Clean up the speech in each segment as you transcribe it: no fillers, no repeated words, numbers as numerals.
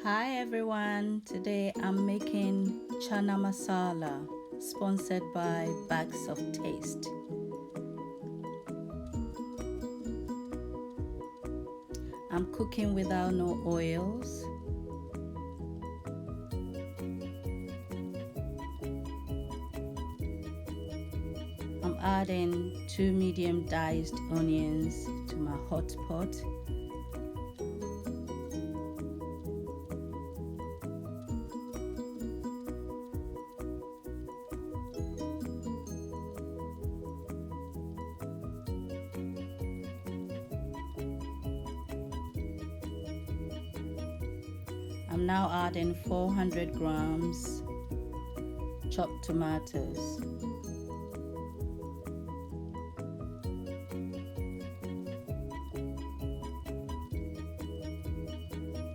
Hi everyone, today I'm making CHANA MASALA, sponsored by Bags of Taste. I'm cooking without no oils. I'm adding 2 medium diced onions to my hot pot. I'm now adding 400 grams chopped tomatoes.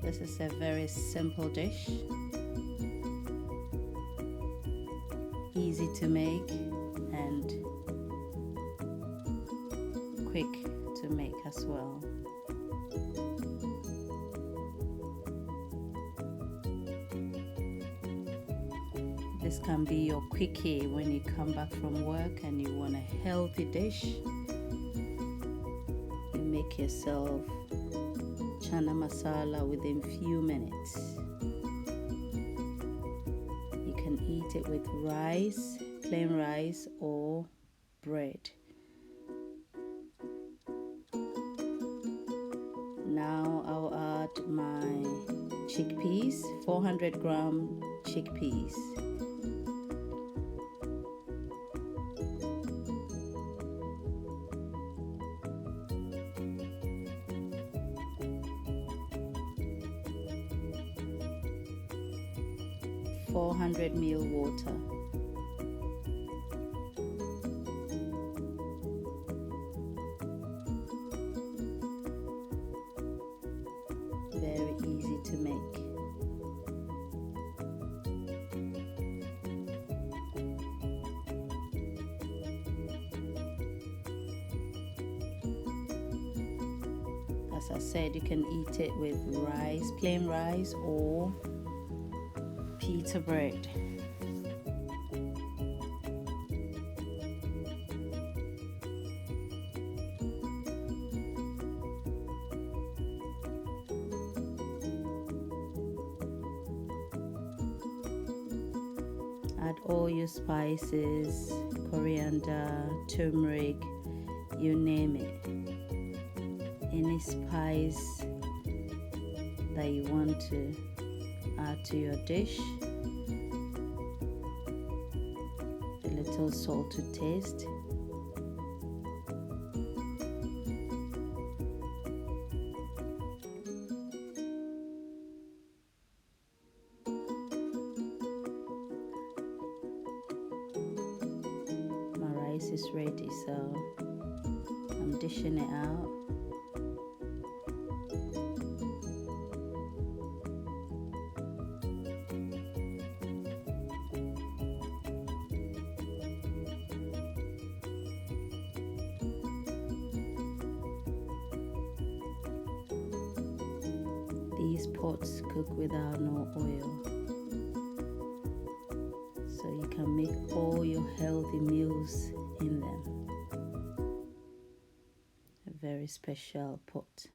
This is a very simple dish, easy to make and quick to make as well. This can be your quickie when you come back from work and you want a healthy dish. You make yourself CHANA MASALA within few minutes. You can eat it with rice, plain rice, or bread. Now I'll add my chickpeas, 400 gram chickpeas. ,400 ml water. Very easy to make. As I said, you can eat it with rice, plain rice, or pita bread. Add all your spices, coriander, turmeric, you name it. Any spice that you want to add to your dish. A little salt to taste. My rice is ready, so I'm dishing it out. These pots cook without no oil, so you can make all your healthy meals in them. A very special pot.